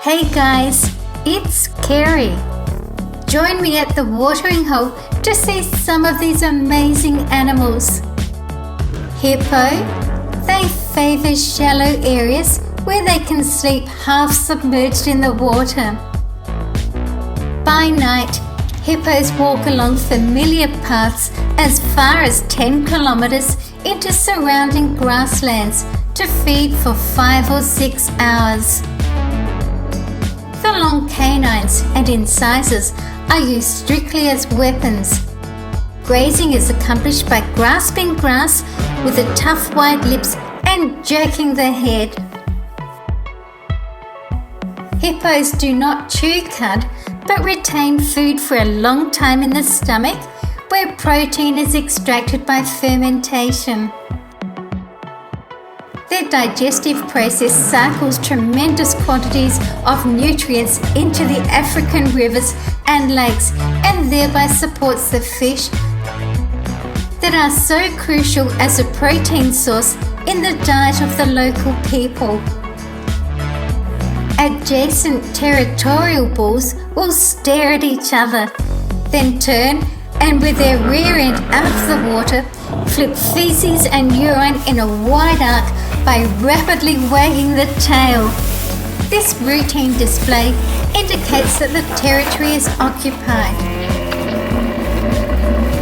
Hey guys, it's Kerry. Join me at the watering hole to see some of these amazing animals. Hippo, they favour shallow areas where they can sleep half submerged in the water. By night, hippos walk along familiar paths as far as 10 kilometres into surrounding grasslands to feed for 5 or 6 hours. The long canines and incisors are used strictly as weapons. Grazing is accomplished by grasping grass with the tough wide lips and jerking the head. Hippos do not chew cud but retain food for a long time in the stomach where protein is extracted by fermentation. Their digestive process cycles tremendous quantities of nutrients into the African rivers and lakes and thereby supports the fish that are so crucial as a protein source in the diet of the local people. Adjacent territorial bulls will stare at each other, then turn and with their rear end out of the water, flip feces and urine in a wide arc by rapidly wagging the tail. This routine display indicates that the territory is occupied.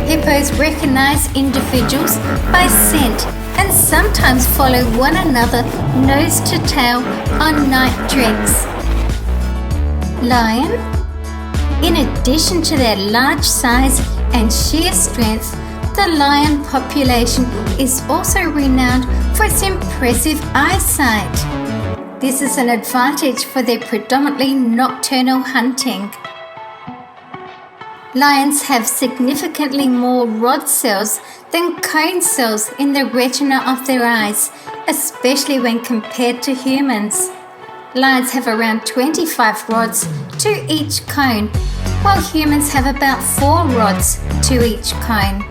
Hippos recognize individuals by scent and sometimes follow one another nose to tail on night drinks. Lion, in addition to their large size and sheer strength, the lion population is also renowned for its impressive eyesight. This is an advantage for their predominantly nocturnal hunting. Lions have significantly more rod cells than cone cells in the retina of their eyes, especially when compared to humans. Lions have around 25 rods to each cone, while humans have about 4 rods to each cone.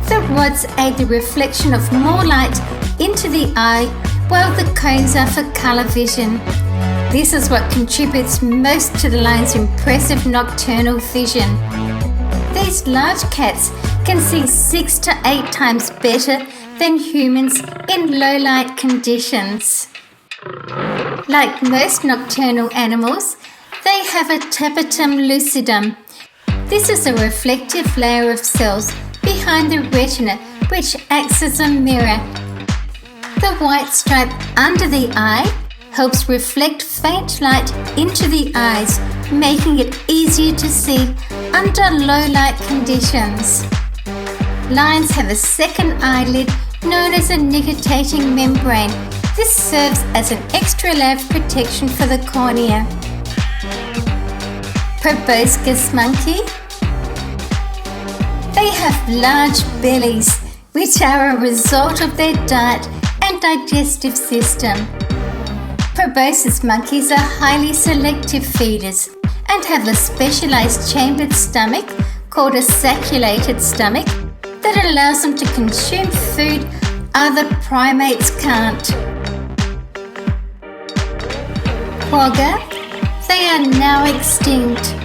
The rods aid the reflection of more light into the eye, while the cones are for colour vision. This is what contributes most to the lion's impressive nocturnal vision. These large cats can see 6 to 8 times better than humans in low light conditions. Like most nocturnal animals, they have a tapetum lucidum. This is a reflective layer of cells behind the retina which acts as a mirror. The white stripe under the eye helps reflect faint light into the eyes, making it easier to see under low light conditions. Lions have a second eyelid known as a nictitating membrane. This serves as an extra layer of protection for the cornea. Proboscis monkey. They have large bellies, which are a result of their diet and digestive system. Proboscis monkeys are highly selective feeders and have a specialized chambered stomach called a sacculated stomach that allows them to consume food other primates can't. Quagga, they are now extinct.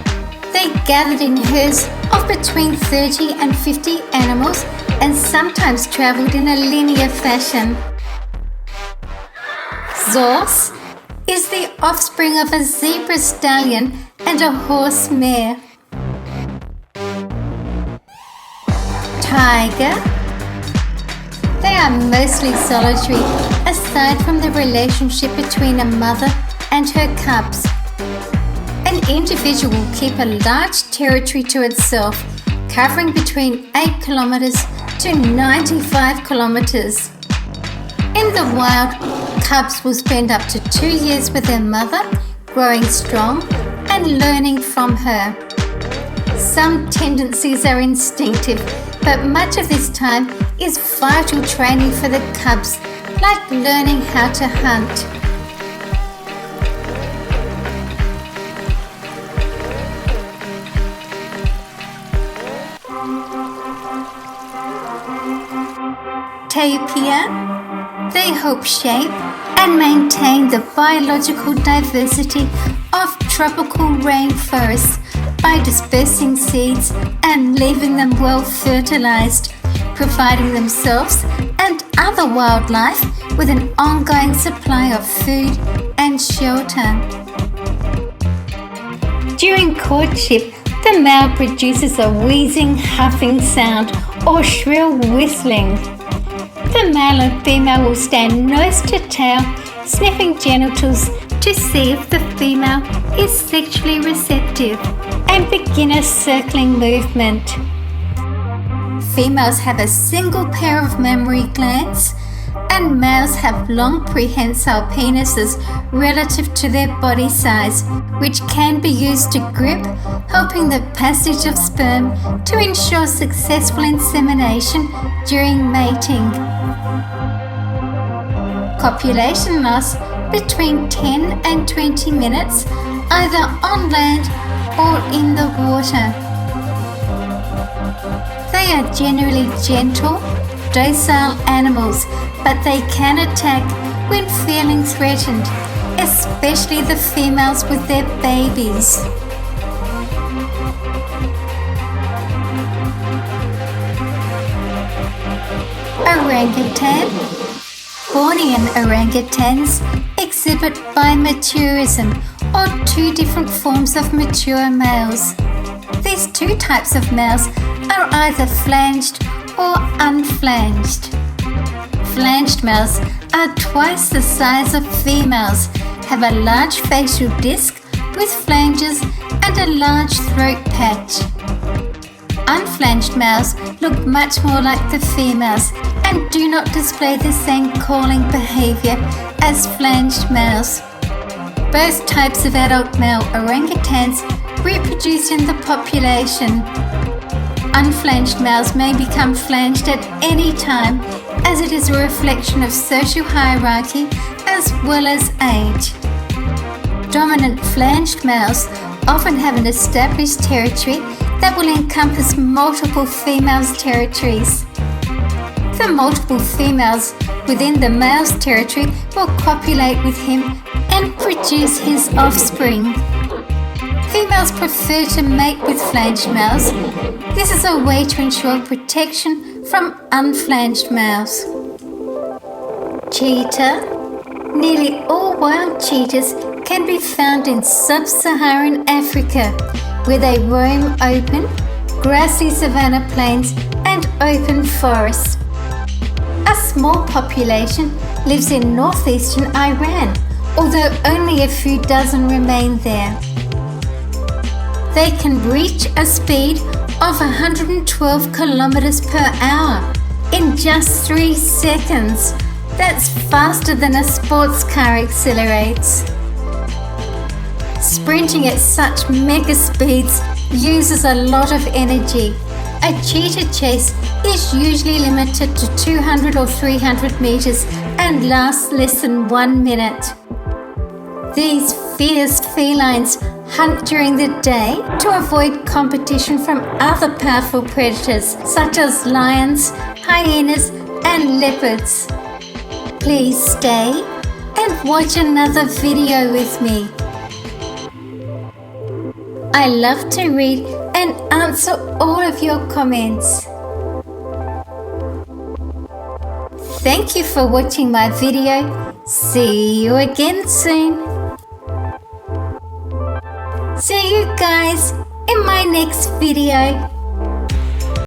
They gathered in herds of between 30 and 50 animals and sometimes travelled in a linear fashion. Zorse is the offspring of a zebra stallion and a horse mare. Tiger, they are mostly solitary aside from the relationship between a mother and her cubs. An individual will keep a large territory to itself, covering between 8 kilometres to 95 kilometres. In the wild, cubs will spend up to 2 years with their mother, growing strong and learning from her. Some tendencies are instinctive, but much of this time is vital training for the cubs, like learning how to hunt. Tapir, they help shape and maintain the biological diversity of tropical rainforests by dispersing seeds and leaving them well fertilized, providing themselves and other wildlife with an ongoing supply of food and shelter. During courtship, the male produces a wheezing, huffing sound or shrill whistling. The male and female will stand nose to tail, sniffing genitals to see if the female is sexually receptive, and begin a circling movement. Females have a single pair of mammary glands, and males have long prehensile penises relative to their body size, which can be used to grip, helping the passage of sperm to ensure successful insemination during mating. Copulation lasts between 10 and 20 minutes, either on land or in the water. They are generally gentle, docile animals, but they can attack when feeling threatened, especially the females with their babies. Orangutan. Bornean orangutans exhibit bimaturism, or two different forms of mature males. These two types of males are either flanged or unflanged. Flanged males are twice the size of females, have a large facial disc with flanges and a large throat patch. Unflanged males look much more like the females and do not display the same calling behavior as flanged males. Both types of adult male orangutans reproduce in the population. Unflanged males may become flanged at any time, as it is a reflection of social hierarchy as well as age. Dominant flanged males often have an established territory that will encompass multiple females' territories. The multiple females within the male's territory will copulate with him and produce his offspring. Females prefer to mate with flanged males. This is a way to ensure protection from unflanged males. Cheetah. Nearly all wild cheetahs can be found in sub-Saharan Africa, where they roam open, grassy savanna plains and open forests. A small population lives in northeastern Iran, although only a few dozen remain there. They can reach a speed of 112 kilometers per hour in just 3 seconds. That's faster than a sports car accelerates. Sprinting at such mega speeds uses a lot of energy. A cheetah chase is usually limited to 200 or 300 meters and lasts less than 1 minute. These fierce felines hunt during the day to avoid competition from other powerful predators such as lions, hyenas and leopards. Please stay and watch another video with me. I love to read and answer all of your comments. Thank you for watching my video. See you again soon. See you guys in my next video.